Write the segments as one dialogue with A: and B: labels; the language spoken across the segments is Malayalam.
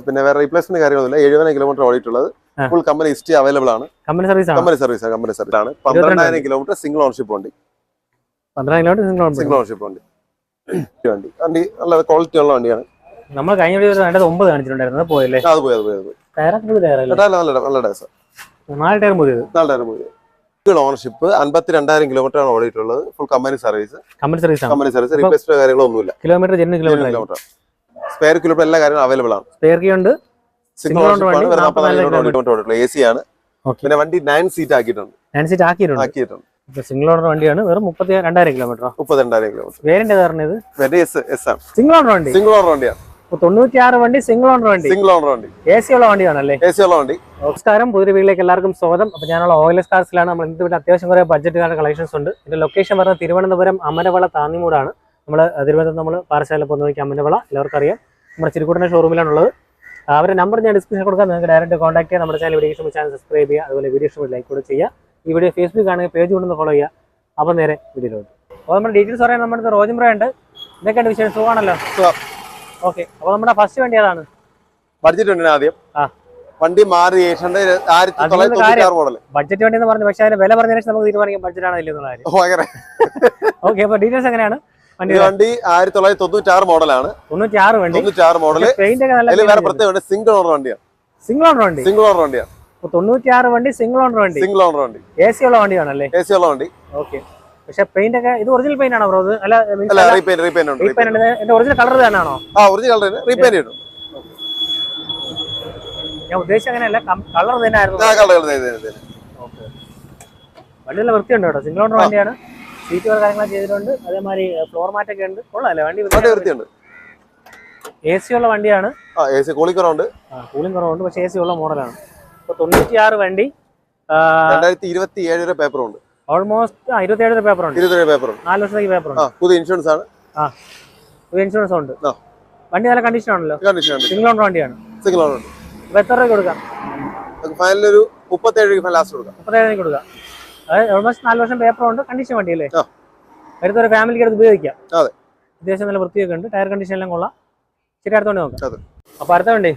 A: പിന്നെ വേറെ റീപ്ലേസ്മെന്റ് കാര്യങ്ങളൊന്നുമില്ല. 70 കിലോമീറ്റർ ഓടിയിട്ടുള്ളത്. ഫുൾ കമ്പനി ഹിസ്റ്ററി അവൈലബിൾ ആണ്.
B: കമ്പനി സർവീസ്
A: ആണ്. 12,000 കിലോമീറ്റർ സിംഗിൾ ഓണർഷിപ്പ് വണ്ടി.
B: 12,000 കിലോമീറ്റർ
A: സിംഗിൾ ഓണർഷിപ്പ് വണ്ടി. വണ്ടി നല്ല ക്വാളിറ്റി ഉള്ള വണ്ടിയാണ്.
B: നമ്മൾ കഴിഞ്ഞ വീഡിയോ 9 കാണിച്ചിട്ടുണ്ടായിരുന്നു, പോയല്ലേ?
A: അത് പോയി. നല്ല ഡേസ്.
B: 4 ടയർ പുതിയത്.
A: സിംഗിൾ ഓണർഷിപ്പ് 52,000 കിലോമീറ്റർ ആണ് ഓടിയിട്ടുള്ളത്. Full company service. റീപ്ലേസ്മെന്റ് കാര്യങ്ങളൊന്നുമില്ല.
B: കിലോമീറ്റർ
A: സ്പെയർ കിലോമീറ്റർ എല്ലാ കാര്യങ്ങളും അവൈലബിൾ ആണ്.
B: സ്പെയർ കീ ഉണ്ട്.
A: സിംഗിൾ ഓണർഷിപ്പ് 44 കിലോമീറ്റർ AC ആണ്. പിന്നെ വണ്ടി 9 സീറ്റ് ആക്കിയിട്ടുണ്ട്.
B: 9 സീറ്റ് ആക്കിയിട്ടുണ്ട്. സിംഗിൾ ഓണർ വണ്ടിയാണ്. വെറും 32,000 കിലോമീറ്റർ.
A: 32,000 കിലോമീറ്റർ.
B: വേരിയന്റ് ഏതായിരുന്നു?
A: എസ് ആണ്.
B: സിംഗിൾ ഓണർ വണ്ടി. 96 വണ്ടി സിംഗിൾ ഓണർ വണ്ടി. AC ഉള്ള വണ്ടിയാണല്ലേ? നമസ്കാരം, പുതിയ വീട്ടിലേക്ക് എല്ലാവർക്കും സ്വാഗതം. അപ്പോൾ ഞാനുള്ള ഓയിലസ് കാർസിലാണ്. നമ്മൾ ഇന്നത്തെ വീട്ടിൽ അത്യാവശ്യം കുറേ ബഡ്ജറ്റ് കളക്ഷൻസ് ഉണ്ട്. ഇതിന്റെ ലൊക്കേഷൻ പറഞ്ഞാൽ തിരുവനന്തപുരം അമരവള താന്നിമൂടാണ്. തിരുവനന്തപുരം നമ്മൾ പാറശാല പോകുന്ന വഴിക്ക് അമരവള എല്ലാവർക്കും അറിയാം. നമ്മുടെ ചിരിക്കൂട്ടൻ്റെ ഷോറൂമിലാണുള്ളത്. അവരുടെ നമ്പർ ഞാൻ ഡിസ്ക്രിപ്ഷൻ കൊടുക്കാം. നിങ്ങൾക്ക് ഡയറക്റ്റ് കോൺടാക്ട് ചെയ്യാം. നമ്മുടെ ചാനൽ വീഡിയോ ഇഷ്ടം ചാനൽ സബ്സ്ക്രൈബ് ചെയ്യുക. അതുപോലെ വീഡിയോ ഇഷ്ടം ലൈക്ക് കൂടെ ചെയ്യുക. ഈ വീഡിയോ ഫേസ്ബുക്ക് ആണെങ്കിൽ പേജ് കൊണ്ടൊന്ന് ഫോളോ ചെയ്യുക. അപ്പോൾ നേരെ വീഡിയോയിലോട്ട്. അപ്പോൾ നമ്മുടെ ഡീറ്റെയിൽസ് പറയാൻ നമ്മുടെ റോജംബ്ര ഉണ്ട്. ഇതൊക്കെയാണ് വിഷയം. സുഖമാണല്ലോ? ഓക്കെ. അപ്പോൾ നമ്മുടെ ഫസ്റ്റ് വണ്ടി ഏതാണ്?
A: ബഡ്ജറ്റ് വണ്ടി ആദ്യം. വണ്ടി മാറി മോഡൽ
B: ബഡ്ജറ്റ് വണ്ടി എന്ന് പറഞ്ഞു. പക്ഷേ അതിന് വില പറഞ്ഞ ശേഷം നമുക്ക് തീരുമാനിക്കാം ബഡ്ജറ്റ് ആണ് ഇല്ലെന്നുള്ള കാര്യം. ഓക്കെ. അപ്പോൾ ഡീറ്റെയിൽസ് എങ്ങനെയാണ്?
A: വണ്ടി 1996 മോഡലാണ്.
B: 96 വണ്ടി.
A: 96 മോഡൽ. വേറെ പ്രത്യേകത സിംഗിൾ ഓണർ വണ്ടിയാണ്.
B: സിംഗിൾ ഓണർ വണ്ടി. 96 വണ്ടി സിംഗിൾ ഓണർ വണ്ടി. AC ഉള്ള വണ്ടിയാണല്ലേ?
A: AC ഉള്ള വണ്ടി.
B: ഓക്കെ. പക്ഷെ പെയിന്റ് ഒക്കെ ഇത് ഒറിജിനൽ പെയിന്റ് ആണോ ബ്രോ? അല്ല,
A: റീപെയിന്റ് ഉണ്ട്.
B: എന്റെ ഒറിജിനൽ കളർ തന്നെയാണോ?
A: ഒറിജിനൽ കളർ തന്നെ. റീപെയിന്റ് ചെയ്തു.
B: ഞാൻ ഉദ്ദേശിച്ച അങ്ങനെയല്ല, കളർ തന്നെയായിരുന്നു. വണ്ടി നല്ല വൃത്തിയുണ്ട് കേട്ടോ. സിംഗിൾ ഓണർ വണ്ടിയാണ്. സീറ്റ് കാര്യങ്ങളൊക്കെ ചെയ്തിട്ടുണ്ട്. അതേമാതിരി ഫ്ലോർ മാറ്റ് ഒക്കെ ഉണ്ട്. കൊള്ളാല്ലേ വണ്ടി?
A: വൃത്തിയുണ്ട്.
B: AC ഉള്ള വണ്ടിയാണ്.
A: കൂളിംഗ് കുറവുണ്ട്.
B: കൂളിംഗ് കുറവുണ്ട്. പക്ഷേ AC ഉള്ള മോഡലാണ്. 96 വണ്ടി.
A: 2027 വരെ പേപ്പർ ഉണ്ട്.
B: ഓൾമോസ്റ്റ് 27 വരെ പേപ്പർ ഉണ്ട്. 4 വർഷത്തേക്ക് പേപ്പർ ഉണ്ട്.
A: പുതിയ ഇൻഷുറൻസ് ആണ്.
B: പുതിയ ഇൻഷുറൻസ് ഉണ്ട്. വണ്ടി നല്ല കണ്ടീഷൻ ആണല്ലോ. സിംഗിൾ ഓണർ വണ്ടിയാണ്. അപ്പൊ എത്ര രൂപ കൊടുക്കാം?
A: ഫൈനൽ ഒരു 37 ലാസ്റ്റ് കൊടുക്കാം.
B: 37 കൊടുക്കാം. അതായത് ഓൾമോസ്റ്റ് 4 വർഷം പേപ്പർ ഉണ്ട്. കണ്ടീഷൻ വണ്ടി അല്ലേ? അടുത്തൊരു ഫാമിലിക്ക് അടുത്ത് ഉപയോഗിക്കാം. അത്യാവശ്യം നല്ല വൃത്തിയൊക്കെ ഉണ്ട്. ടയർ കണ്ടീഷൻ എല്ലാം കൊള്ളാം. ശരി, അടുത്ത വണ്ടി നോക്കാം. അപ്പൊ അടുത്ത വണ്ടി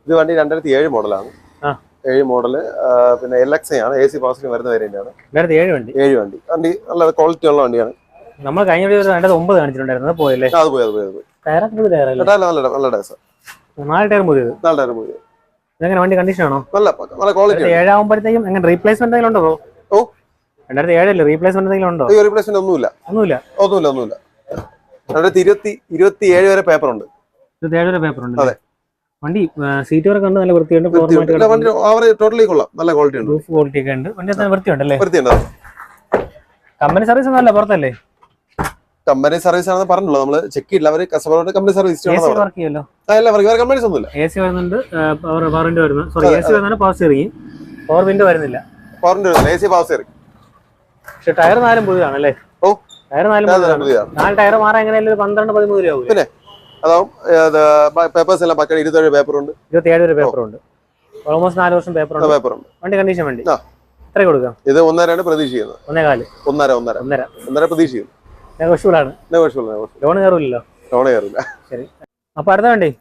A: ഇത് വണ്ടി 2007 മോഡലാണ്. 7 മോഡല്. പിന്നെ LX ആണ്. AC പാസിന് വരുന്ന വേരിയന്റ് ആണ്.
B: 7 വണ്ടി.
A: വണ്ടി നല്ല ക്വാളിറ്റി ഉള്ള വണ്ടിയാണ്.
B: നമ്മൾ കഴിഞ്ഞ വീഡിയോ 9 കാണിച്ചിട്ടുണ്ടായിരുന്നു, പോയല്ലേ?
A: അത് പോയി. നല്ല ഡേസ്.
B: 4 ടയർ പുതിയത്. ഇതെങ്ങനെ വണ്ടി കണ്ടീഷൻ ആണോ?
A: നല്ല ക്വാളിറ്റി.
B: 7 ആകുമ്പോഴത്തേക്കും എങ്ങനെ റീപ്ലേസ്മെന്റ് എന്തെങ്കിലും ഉണ്ടോ? 2007 അല്ലേ? റീപ്ലേസ്മെന്റ് എന്തെങ്കിലും ഉണ്ടോ?
A: റീപ്ലേസ്മെന്റ് ഒന്നുമില്ല. 27 വരെ പേപ്പർ ഉണ്ട്.
B: 27 വരെ പേപ്പർ ഉണ്ട്. വണ്ടി സീറ്റ് വരെ കണ്ട് നല്ല വൃത്തിയുണ്ട്.
A: ടോട്ടലി കൊള്ളാം. നല്ല ക്വാളിറ്റി ഉണ്ട്.
B: റൂഫ് ക്വാളിറ്റി ഒക്കെ ഉണ്ട്. വണ്ടി വൃത്തിയുണ്ടല്ലേ? കമ്പനി സർവീസ് ഒന്നും അല്ല, പുറത്തല്ലേ?
A: കമ്പനി സർവീസ് ആണെന്ന് പറഞ്ഞല്ലോ. നമ്മള് ചെക്ക് ചെയ്യില്ല. അവര് കസ്റ്റമറോട് കമ്പനി സർവീസ്
B: വർക്ക് ചെയ്യല്ലോ.
A: കമ്പനീസ് ഒന്നുമില്ല.
B: AC വരുന്നുണ്ട്. പവർ വിൻഡോ വരുന്നു. സോറി, AC വരുന്നുണ്ട്. Power steering. പവർ വിൻഡോ വരുന്നില്ല.
A: AC power steering.
B: പക്ഷെ ടയർ 4 പുതിയതാണല്ലേ? ടയർ 4 ടയർ മാറാൻ എങ്ങനെയാലും 12-13 രൂപ ആവും.
A: പിന്നെ അതാവും. പേപ്പേഴ്സ് എല്ലാം പക്ക 27 പേപ്പർ ഉണ്ട്.
B: 27 വരെ പേപ്പർ ഉണ്ട്. ഓൾമോസ്റ്റ് 4 വർഷം പേപ്പർ ഉണ്ട്. വണ്ടി കണ്ടീഷൻ വണ്ടി എത്ര കൊടുക്കാം?
A: ഇത് 1.5 പ്രതീക്ഷിക്കുന്നത്. 1.5 പ്രതീക്ഷിക്കുന്നു.
B: നെഗോഷ്യബിൾ ആണ്. ലോൺ കയറില്ലല്ലോ. ശരി. അപ്പൊ അടുത്ത വണ്ടി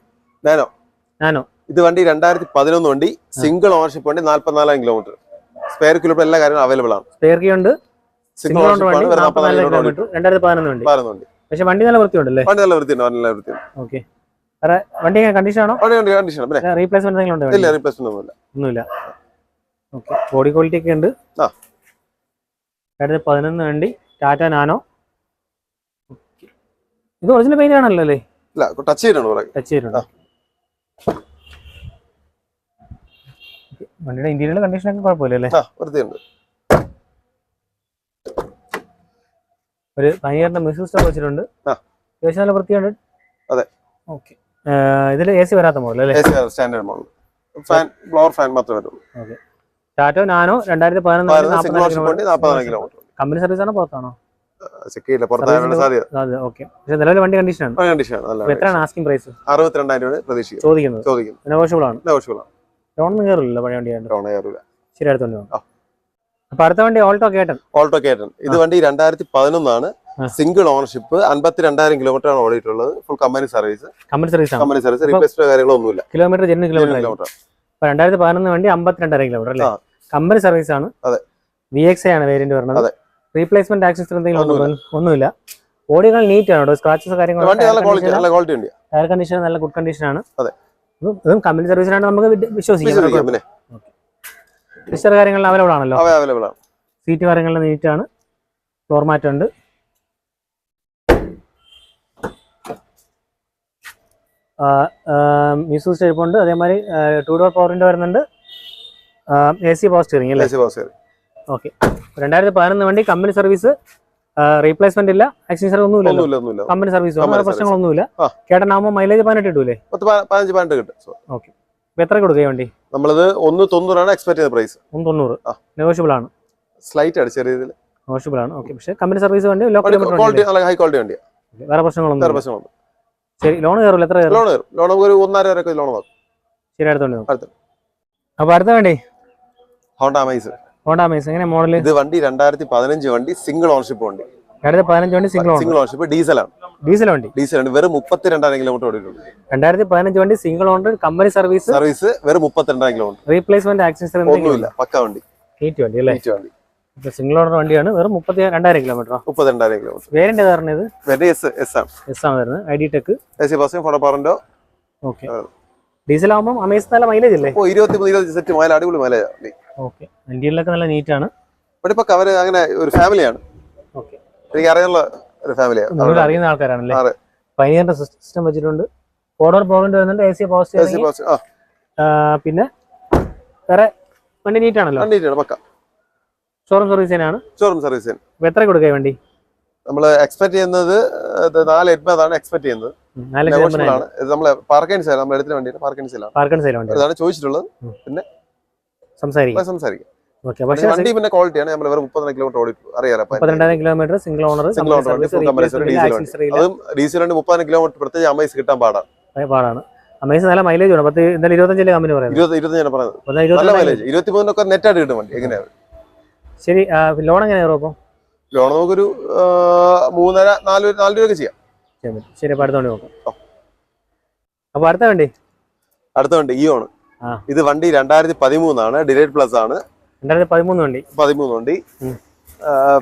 B: നാനോ.
A: ഇത് വണ്ടി 2011 വണ്ടി. സിംഗിൾ ഓണർഷിപ്പ് വണ്ടി. 44,000 കിലോമീറ്റർ. സ്പെയർ കിലോമീറ്റർ എല്ലാ കാര്യങ്ങളും അവൈലബിൾ ആണ്.
B: സ്പെയർ കീ ഉണ്ട്. സിംഗിൾ ഓണർ വണ്ടി. 44 കിലോമീറ്റർ. 2011 വണ്ടി. പക്ഷെ വണ്ടി നല്ല വൃത്തിയുണ്ടല്ലേ?
A: നല്ല വൃത്തിയുണ്ട്.
B: ഓക്കെ. വണ്ടി കണ്ടീഷൻ ആണോ? റീപ്ലേസ്മെന്റ് എന്തെങ്കിലും ഉണ്ടോ?
A: ഇല്ല, റീപ്ലേസ്മെന്റ് ഒന്നുമില്ല.
B: ഓക്കെ. ബോഡി ക്വാളിറ്റി ഒക്കെ ഉണ്ട്. 2011 വണ്ടി. ടാറ്റ നാനോ. ഇത് ഒറിജിനൽ പെയിന്റ് ആണല്ലോ അല്ലേ?
A: ടച്ച് ചെയ്തിട്ടുണ്ട്.
B: വണ്ടിയുടെ ഇന്റീരിയർ കണ്ടീഷൻ ഒക്കെ കുഴപ്പമില്ലല്ലേ? ഒരു ഭയങ്കര മ്യൂസിക് സിസ്റ്റം വെച്ചിട്ടുണ്ട്. അത്യാവശ്യം നല്ല വൃത്തിയുണ്ട്. ഓക്കെ. ഇതിൽ AC വരാത്ത മോഡൽ അല്ലേ?
A: Standard model. ബ്ലോവർ ഫാൻ മാത്രമേ വരുള്ളൂ.
B: Okay. ടാറ്റോ nano 2011
A: kilometre.
B: Company service ആണോ പുറത്താണോ?
A: ഓക്കെ.
B: നിലവിലെ വണ്ടി കണ്ടീഷൻ ആണ്. എത്രയാണ് ആസ്കിംഗ് പ്രൈസ്?
A: 62,000 പ്രതീക്ഷിക്കുന്നു.
B: ചോദിക്കുന്നു. നെഗോഷ്യബിൾ ആണ്. ലോൺ ഒന്നും കയറില്ല. പഴയ വണ്ടിയാണ്. ശരി, അടുത്ത വണ്ടി. അപ്പൊ അടുത്ത വണ്ടി ഓൾട്ടോ കേട്ടൻ.
A: ഇത് വണ്ടി 2011 ആണ്. സിംഗിൾ ഓണർഷിപ്പ് 52,000 കിലോമീറ്റർ ആണ് ഓടിയിട്ടുള്ളത്. Full company service.
B: Company service
A: replacement കാര്യങ്ങളൊന്നുമില്ല.
B: കിലോമീറ്റർ 2011 വണ്ടി 52,000 കിലോമീറ്റർ അല്ലേ? കമ്പനി സർവീസ് ആണ്. VXA ആണ് വേരിയന്റ് വരുന്നത്. റീപ്ലേസ്മെന്റ് ആക്സസ് എന്തെങ്കിലും ഒന്നുമില്ല. ബോഡികൾ നീറ്റ് ആണ്, സ്ക്രാച്ചസ് കാര്യങ്ങളൊക്കെ. ടയർ കണ്ടീഷൻ നല്ല ഗുഡ് കണ്ടീഷൻ ആണ്. ഇതും കമ്പനി സർവീസിനാണ്, നമുക്ക് വിശ്വസിക്കാം. കാര്യങ്ങൾ അവൈലബിൾ ആണല്ലോ. സീറ്റ് കാര്യങ്ങളിൽ നീറ്റ് ആണ്. ഫ്ലോർ മാറ്റ് ഉണ്ട്. മ്യൂസിക് സ്റ്റെപ്പ് ഉണ്ട്. അതേമാതിരി 2 ഡോർ പവർ വിൻഡോ വരുന്നുണ്ട്. AC പവർ സ്റ്റിയറിംഗ് അല്ലേ? ഓക്കെ. 2011 വണ്ടി കമ്പനി സർവീസ്. റീപ്ലേസ്മെന്റ് ഇല്ല, ആക്സസറി ഒന്നുമില്ല. കമ്പനി സർവീസ് പ്രശ്നങ്ങളൊന്നുമില്ല. കേട്ടനാകുമ്പോൾ മൈലേജ് 18 കിട്ടൂലേ?
A: 15 കിട്ടും.
B: ഓക്കെ. എത്ര കൊടുക്കുക വണ്ടി?
A: നമ്മളത് 190 എക്സ്പെക്ട് ചെയ്ത പ്രൈസ്.
B: 190 നെഗോഷ്യബിൾ ആണ്.
A: സ്ലൈറ്റ് ആണ്, ചെറിയ രീതിയിൽ
B: നെഗോഷ്യബിൾ ആണ്. ഓക്കെ. പക്ഷേ കമ്പനി സർവീസ് വണ്ടി ഹൈ
A: ക്വാളിറ്റി വണ്ടിയാണ്.
B: വേറെ പ്രശ്നങ്ങളൊന്നും. ശരി. ലോൺ കയറില്ല? എത്ര
A: ലോൺ ഒരു 1.5 വരെ ലോൺ നോക്കും.
B: ശരി, അടുത്തോണ്ട്. അപ്പൊ അടുത്ത വണ്ടി
A: ഹോണ്ട അമേസ്.
B: എങ്ങനെ മോഡൽ?
A: ഇത് വണ്ടി 2015 വണ്ടി, സിംഗിൾ ഓണർഷിപ്പ് വണ്ടി.
B: 2015 വണ്ടി സിംഗിൾ
A: ഓണർഷിപ്പ്. ഡീസലാണ്. ഡീസൽ വണ്ടി. വെറും 32,000 കിലോമീറ്റർ ഓടിയിട്ടുണ്ട്. 2015
B: വണ്ടി സിംഗിൾ ഓണർ, കമ്പനി സർവീസ്.
A: വെറും 32,000 കിലോമീറ്റർ.
B: റീപ്ലേസ്മെന്റ് ആക്സസറി
A: ഒന്നുമില്ല. പക്ക വണ്ടി.
B: നീറ്റ് വണ്ടി അല്ലേ? സിംഗിൾ ഓണർ വണ്ടിയാണ്. വെറും 32,000 കിലോമീറ്റർ.
A: 32,000 കിലോമീറ്റർ.
B: വേരിയന്റ് ഏതാണ് ഇത്?
A: എസ് ആണ്
B: വരുന്നത്. ID tech.
A: ഓക്കെ.
B: ഡീസൽ ആകുമ്പോൾ അമേസ് നല്ല മൈലേജ് അല്ലേ?
A: 23 സെറ്റ് മൈലേജ്, അടിപൊളി മൈലേജ്.
B: ഓക്കെ. ഇന്ത്യയിലൊക്കെ നല്ല നീറ്റ് ആണ്.
A: ഇപ്പൊ അവര് അങ്ങനെ ഒരു ഫാമിലിയാണ്.
B: ഓക്കെ.
A: എനിക്ക് അറിയാനുള്ള ഒരു ഫാമിലിയാണ്.
B: അറിയുന്ന ആൾക്കാരാണല്ലേ? പൈനിയറിന്റെ സിസ്റ്റം വെച്ചിട്ടുണ്ട്. 4 ഡോർ പവർ വിൻഡോ വരുന്നുണ്ട്. AC power steering. പിന്നെ വേറെ വണ്ടി നീറ്റ് ആണല്ലോ?
A: പക്ക.
B: ഷോറൂം സർവീസ് തന്നെയാണ്. എത്ര കൊടുക്കുക വണ്ടി?
A: നമ്മൾ എക്സ്പെക്ട് ചെയ്യുന്നത് 480 എക്സ്പെക്ട് ചെയ്യുന്നത്. നമ്മള് പാർക്കിംഗ് സെയിൽ, നമ്മൾ എടുത്ത വണ്ടിയുടെ പാർക്കിംഗ് സെയിലാണ്. അതാണ് ചോദിച്ചിട്ടുള്ളത്. പിന്നെ സംസാരിക്കാം. വണ്ടി പിന്നെ ക്വാളിറ്റിയാണ്. നമ്മൾ 30 കിലോമീറ്റർ ഓടി അറിയാലോ.
B: 32,000 കിലോമീറ്റർ സിംഗിൾ ഓണർ.
A: അതും ഡീസൽ വണ്ടി 30 കിലോമീറ്റർ പ്രത്യേകിച്ച് അമേസ് കിട്ടാൻ പാടാണ്.
B: അമേസ് നല്ല മൈലേജ് ആണ്. 25 കമ്പനി പറയുന്നത്.
A: 25 പറയുന്നത് നല്ല മൈലേജ്. 23 നെറ്റ് ആയിട്ട് കിട്ടും വണ്ടി. എങ്ങനെയാണ്?
B: ശരി. ലോൺ എങ്ങനെയാ? അപ്പൊ
A: ലോൺ നമുക്കൊരു 3.5-4 രൂപ ചെയ്യാം.
B: ശരി. അപ്പൊ അടുത്തോണ്ട് നോക്കാം. അപ്പൊ അടുത്ത വണ്ടി
A: ഇയോണ്. ഇത് വണ്ടി 2013 ആണ്. ഡിലൈറ്റ് പ്ലസ് ആണ്.
B: 2013
A: വണ്ടി.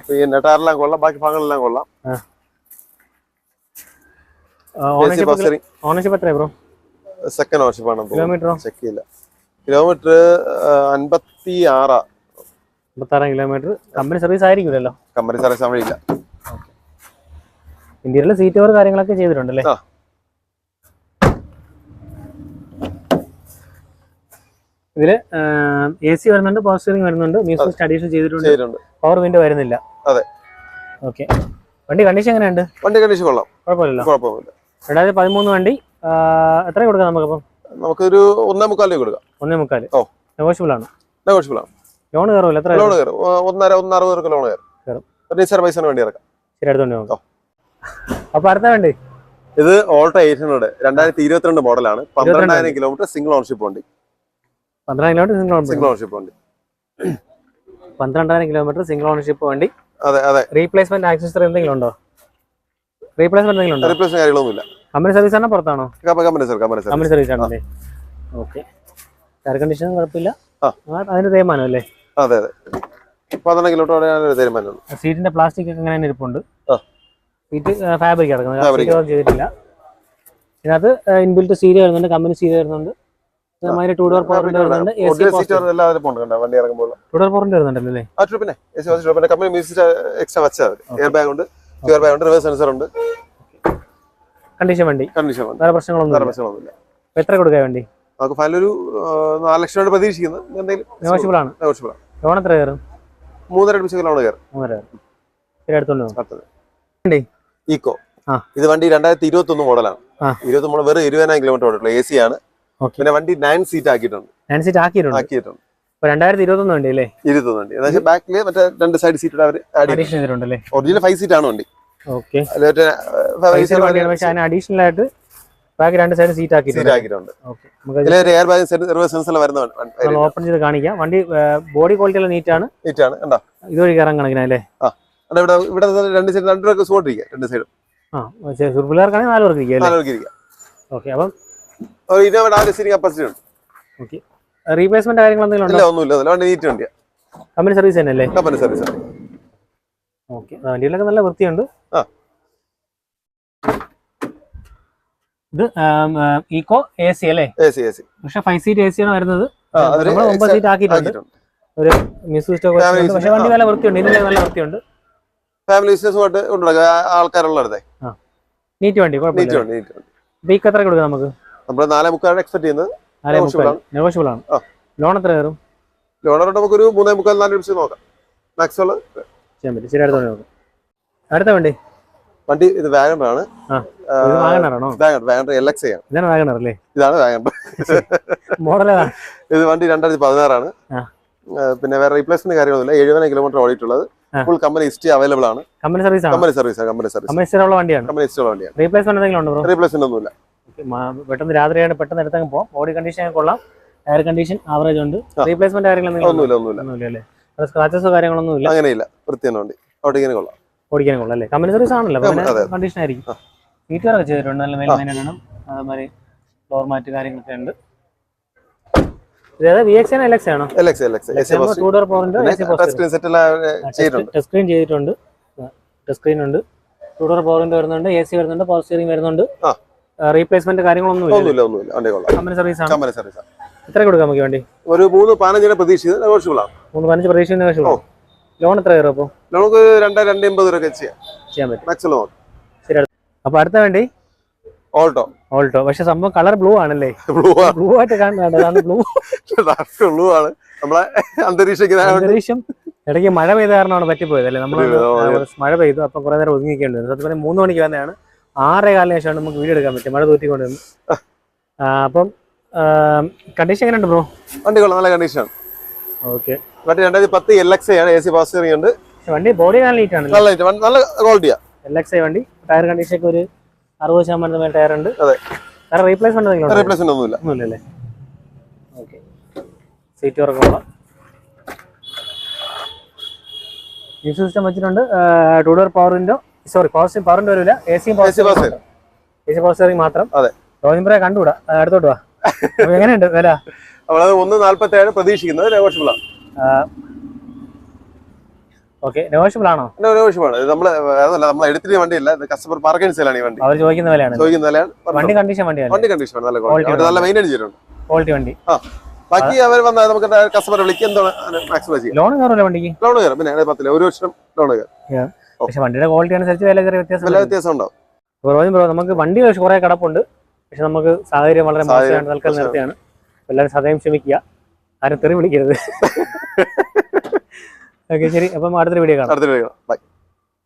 A: പിന്നെ ടയറെല്ലാം കൊള്ളാം, ബാക്കി ഭാഗങ്ങളെല്ലാം കൊള്ളാം.
B: ഓണർഷിപ്പ് എത്ര ബ്രോ?
A: സെക്കൻഡ് ഓണർഷിപ്പ് ആണ്.
B: കിലോമീറ്റർ
A: ചെക്ക് ചെയ്യില്ല. Kilometre
B: 56 kilometre. കമ്പനി സർവീസ് ആയിരിക്കുമല്ലോ?
A: കമ്പനി സർവീസ് ആവില്ല.
B: ഇന്ത്യയിലെ സീറ്റ് കവർ കാര്യങ്ങളൊക്കെ ചെയ്തിട്ടുണ്ടല്ലേ? ഇതില് AC വരുന്നുണ്ട്, പവർ സ്റ്റിയറിംഗ് വരുന്നുണ്ട്, മ്യൂസിക് അഡീഷൻ ചെയ്തിട്ടുണ്ട്. പവർ വിൻഡോ വരുന്നില്ല.
A: അതെ.
B: ഓക്കെ. വണ്ടി കണ്ടീഷൻ എങ്ങനെയുണ്ട്?
A: വണ്ടി കണ്ടീഷൻ കൊള്ളാം. കുഴപ്പമില്ല.
B: 2013 വണ്ടി. എത്ര കൊടുക്കാം നമുക്കപ്പം?
A: നമുക്കൊരു 1.25 കൊടുക്കാം.
B: 1.25. നെഗോഷ്യബിൾ ആണ്. ലോൺ കയറുമല്ലോ? എത്ര?
A: ലോൺ കയറും. 1.60 ലോൺ കയറും. പൈസ വേണ്ടി ഇറക്കാം.
B: ശരി, അടുത്തോണ്ട്. അപ്പൊ അടുത്ത വണ്ടി
A: ഇത് ഓൾട്ടോ 800 2022 മോഡലാണ്. 12,000 കിലോമീറ്റർ സിംഗിൾ ഓണർഷിപ്പ് വണ്ടി.
B: 12,000 സിംഗിൾ ഓണർഷിപ്പ് വണ്ടി. 12,000 കിലോമീറ്റർ സിംഗിൾ ഓണർഷിപ്പ് വണ്ടി.
A: അതെ.
B: റീപ്ലേസ്മെന്റ് ആക്സസറി എന്തെങ്കിലും ഉണ്ടോ? റീപ്ലേസ്മെന്റ്
A: കാര്യങ്ങളൊന്നുമില്ല.
B: കമ്പനി സർവീസ് ആണോ പുറത്താണോ?
A: കമ്പനി
B: സർവീസ് ആണല്ലേ? ഓക്കെ. ടയർ കണ്ടീഷൻ കുഴപ്പമില്ല. അതിന് തേയ്മാനം അല്ലേ?
A: അതെ. 12 കിലോമീറ്റർ തേയ്മാനം.
B: സീറ്റിന്റെ പ്ലാസ്റ്റിക് ഒക്കെ അങ്ങനെ ഇരിപ്പുണ്ട്. സീറ്റ് ഫാബ്രിക് കിടക്കുന്നത്, ചെയ്തിട്ടില്ല. ഇതിനകത്ത് ഇൻബിൽറ്റ് സീരിയ വരുന്നുണ്ട്, കമ്പനി സീരിയ വരുന്നുണ്ട്. 2 ഡോർ പവർ വിൻഡോ വരുന്നുണ്ട്. AC പവർ
A: വണ്ടി ഇറങ്ങുമ്പോൾ
B: 2 ഡോർ പവർ വിൻഡോ വരുന്നുണ്ടല്ലേ?
A: പിന്നെ കമ്പനി മ്യൂസിക് എക്സ്ട്രാ വെച്ചാൽ എയർ ബാഗ് ഉണ്ട്, റിവേഴ്സ് സെൻസർ ഉണ്ട്.
B: കണ്ടീഷൻ വണ്ടി. വേറെ പ്രശ്നങ്ങളൊന്നുമില്ല. എത്ര കൊടുക്കുക വണ്ടി?
A: നമുക്ക് ഫൈനൽ ഒരു 4 ലക്ഷം പ്രതീക്ഷിക്കുന്നത്.
B: നെഗോഷ്യബിൾ ആണ്. ലോൺ എത്ര കയറും?
A: 3.5 ലോൺ കയറും.
B: 3.5.
A: ഈക്കോ. ഇത് വണ്ടി 2021 മോഡലാണ്. 21 മോഡൽ വെറും 20,000 കിലോമീറ്റർ ഓടിയിട്ടുള്ള. AC ആണ്. പിന്നെ വണ്ടി 9 സീറ്റ് ആക്കിയിട്ടുണ്ട്.
B: 9 സീറ്റ് ആക്കിയിട്ടുണ്ട്. 2021 വണ്ടി അല്ലേ?
A: 21 വണ്ടി. ബാക്കില് മറ്റേ 2 സൈഡ് സീറ്റ് അവർ
B: അഡീഷൻ ചെയ്തിട്ടുണ്ടല്ലേ?
A: ഒറിജിനൽ 5 സീറ്റ് ആണ് വണ്ടി.
B: ഓക്കെ. അഡീഷണൽ ആയിട്ട് ബാക്കി 2 സൈഡ് സീറ്റ് ആക്കിയിട്ടുണ്ട്.
A: എയർ ബാഗ് സെൻസർ വരുന്ന
B: ഓപ്പൺ ചെയ്ത് കാണിക്കാം. വണ്ടി ബോഡി ക്വാളിറ്റി എല്ലാം നീറ്റ് ആണ്.
A: കണ്ടോ?
B: ഇതുവഴി കയറാൻ കണക്കിനല്ലേ?
A: ഇവിടെ രണ്ട് സൈഡ് രണ്ടുപേർക്ക് സുഖമായിട്ടിരിക്കുക, രണ്ട് സൈഡും.
B: പിള്ളേർക്കാണെങ്കിൽ 4 പേർക്ക് ഇരിക്കാം.
A: 4 പേർക്ക് ഇരിക്കാം.
B: ഓക്കെ, അപ്പം
A: സീറ്റിംഗ് കപ്പാസിറ്റി ഉണ്ട്.
B: ഓക്കെ, റീപ്ലേസ്മെന്റ് കാര്യങ്ങൾ എന്തെങ്കിലും
A: ഇല്ല, ഒന്നുമില്ല. വണ്ടി നീറ്റ് വണ്ടിയാണ്.
B: കമ്പനി സർവീസ് തന്നെ അല്ലേ?
A: കമ്പനി സർവീസ് ആണ്.
B: ഓക്കെ, വണ്ടിയിലൊക്കെ നല്ല വൃത്തിയുണ്ട്. ഇത് ഈക്കോ AC അല്ലേ?
A: AC.
B: പക്ഷെ 5 സീറ്റ് AC ആണ് വരുന്നത്. 9 സീറ്റ് ആക്കിയിട്ടുണ്ട്. ഒരു മിസ് പക്ഷെ വണ്ടി നല്ല വൃത്തിയുണ്ട്. ഇതിന് നല്ല വൃത്തിയുണ്ട്.
A: ഫാമിലി ബിസിനസ്സുമായിട്ട് ആൾക്കാരുള്ളടേ
B: നീറ്റ് വണ്ടി, കുഴപ്പമില്ല. ബൈക്ക് എത്ര കൊടുക്കാം നമുക്ക്?
A: നമ്മൾ 4.25 എക്സ്പെക്ട് ചെയ്യുന്നത്.
B: നെഗോഷ്യബിൾ ആണ്. ലോൺ എത്ര കയറും?
A: ലോൺ നമുക്കൊരു 3.25-4 ലക്ഷം നോക്കാം. മാക്സിമം
B: ചെയ്യാൻ പറ്റും. ശരി, അടുത്ത വണ്ടി
A: ഇത് വാഗണറാണ്. വാഗണർ LXI ആണ്.
B: ഇതാണ് വാഗണർ അല്ലേ?
A: ഇതാണ് വാഗണർ.
B: മോഡൽ
A: ഇത് വണ്ടി 2016 ആണ്. പിന്നെ വേറെ റീപ്ലേസ്മെന്റ് കാര്യമൊന്നുമില്ല. 70 കിലോമീറ്റർ ഓടിയിട്ടുള്ളത്. ഫുൾ കമ്പനി ഹിസ്റ്ററി അവൈലബിൾ ആണ്.
B: കമ്പനി സർവീസ് വണ്ടിയാണ്.
A: റീപ്ലേസ്മെന്റ് ഒന്നുമില്ല.
B: പെട്ടെന്ന് രാത്രിയാണ്, പെട്ടെന്ന് എടുത്തങ്ങ് പോകാം. ബോഡി കണ്ടീഷൻ കൊള്ളാം. എയർ കണ്ടീഷൻ ആവറേജ് ഉണ്ട്. റീപ്ലേസ്മെന്റ്
A: ഒന്നുമില്ല.
B: സ്ക്രാച്ചസോ കാര്യങ്ങളൊന്നുമില്ല.
A: അങ്ങനെയില്ല, വൃത്തിയാണ് വണ്ടി. ഓടിക്കാൻ കൊള്ളാം
B: അല്ലേ? കമ്പനി സർവീസ് ആണല്ലോ, കണ്ടീഷൻ ആയിരിക്കും. ഫീച്ചറൊക്കെ ചെയ്തിട്ടുണ്ട്. നല്ല മെയിൻ ആണ്. അതുമാതിരി ഫ്ലോർ മാറ്റ് കാര്യങ്ങളൊക്കെ ഉണ്ട്. VXI ആണോ LXI ആണോ? ടച്ച് സ്ക്രീൻ ചെയ്തിട്ടുണ്ട്. ടച്ച് സ്ക്രീൻ ഉണ്ട്. 2 ഡോർ പവർ വിൻഡോ വരുന്നുണ്ട്. AC വരുന്നുണ്ട്. പവർ സ്റ്റിയറിംഗ് വരുന്നുണ്ട്. റീപ്ലേസ്മെന്റ് കാര്യങ്ങളൊന്നുമില്ല. കമ്പനി സർവീസ് ആണ്. എത്ര കൊടുക്കാം നമുക്ക് വേണ്ടി?
A: ഒരു 3.15 പ്രതീക്ഷിച്ചത് നെഗോഷ്യബിൾ ആണ്.
B: 3.15 പ്രതീക്ഷിക്കുന്നത്. ലോൺ എത്ര കയറും? അപ്പോൾ
A: നമുക്ക് 2.80 വരെ ചെയ്യാൻ പറ്റും മാക്സിമം.
B: ശരി, അപ്പൊ അടുത്ത വേണ്ടി
A: ഓൾട്ടോ.
B: പക്ഷെ സംഭവം കളർ ബ്ലൂ ആണല്ലേ? ബ്ലൂ ആയിട്ട് കാണുന്നുണ്ട്.
A: ബ്ലൂ ആണ്. നമ്മളെ
B: അന്തരീക്ഷം ഇടയ്ക്ക് മഴ പെയ്ത കാരണമാണ് പറ്റിപ്പോയത് അല്ലേ? നമ്മൾ മഴ പെയ്തു, അപ്പൊ കുറെ നേരം ഒതുങ്ങിക്കേണ്ടി വന്നു. സത്യം 3 മണിക്ക് വന്നതാണ്. 6:15 ശേഷമാണ് നമുക്ക് വീഡിയോ എടുക്കാൻ പറ്റും. മഴ തൂറ്റിക്കൊണ്ടിരുന്നു. അപ്പം കണ്ടീഷൻ എങ്ങനെയുണ്ട് ബ്രോ?
A: വണ്ടി കൊള്ളാം, നല്ല കണ്ടീഷൻ.
B: ഓക്കെ,
A: വണ്ടി 2010 LXI ആണ്. AC പവർ സ്റ്റിയറിംഗ് ഉണ്ട്.
B: വണ്ടി ബോഡി നല്ല നീറ്റ് ആണ്.
A: നല്ല ക്വാളിറ്റിയാ.
B: LXI വണ്ടി. ടയർ കണ്ടീഷൻ ഒക്കെ ഒരു 60% ടയർ ഉണ്ട്. വേറെ റീപ്ലേസ്മെന്റ് ഒന്നുമില്ലല്ലേ? ഓക്കെ, സീറ്റ് വർക്കുള്ള മ്യൂസിക് സിസ്റ്റം വെച്ചിട്ടുണ്ട്. 2 door power window, power window വരില്ല. AC പവർ സ്റ്റിയറിംഗ് മാത്രം. റോജിംബ്രെ കണ്ടുകൂടാ. അടുത്തോട്ട് വാ. എങ്ങനെയുണ്ട് വില?
A: 1.47 പ്രതീക്ഷിക്കുന്നത്. നെഗോഷ്യബിൾ ആണ്.
B: ഓക്കെ, നെഗോഷ്യബിൾ ആണോ?
A: നെഗോഷ്യബിൾ ആണ്. നമ്മൾ എടുത്തിട്ട് വണ്ടിയല്ല, കസ്റ്റമർ പാർക്കിംഗ് സെയിലാണ് ഈ വണ്ടി.
B: അവർ ചോദിക്കുന്ന വിലയാണ്. വണ്ടി കണ്ടീഷൻ
A: നല്ല ക്വാളിറ്റി, നല്ല മെയിൻറ്റെയിൻ ചെയ്തിട്ടുണ്ട്.
B: ക്വാളിറ്റി വണ്ടി.
A: ബാക്കി അവർ വന്നാൽ നമുക്ക് കസ്റ്റമർ വിളിക്കുക, എന്താണ് മാക്സിമം ചെയ്യാം.
B: ലോൺ കയറില്ല വണ്ടിക്ക്?
A: ലോൺ കയറും. പിന്നെ 10 1 വർഷം ലോൺ കയറും.
B: പക്ഷെ വണ്ടിയുടെ ക്വാളിറ്റി അനുസരിച്ച് വില
A: വ്യത്യാസം ഉണ്ടാവും.
B: നമുക്ക് വണ്ടി കുറെ കിടപ്പുണ്ട്. പക്ഷെ നമുക്ക് സാഹചര്യം വളരെ മോശമാണ്. തൽക്കാലം നിർത്തിയാണ്. എല്ലാവരും സദയം ക്ഷമിക്കുക. ആരും തെറി വിളിക്കരുത്. ഓക്കെ, ശരി. അപ്പം അടുത്തൊരു വീഡിയോ കാണാം.
A: ബൈ.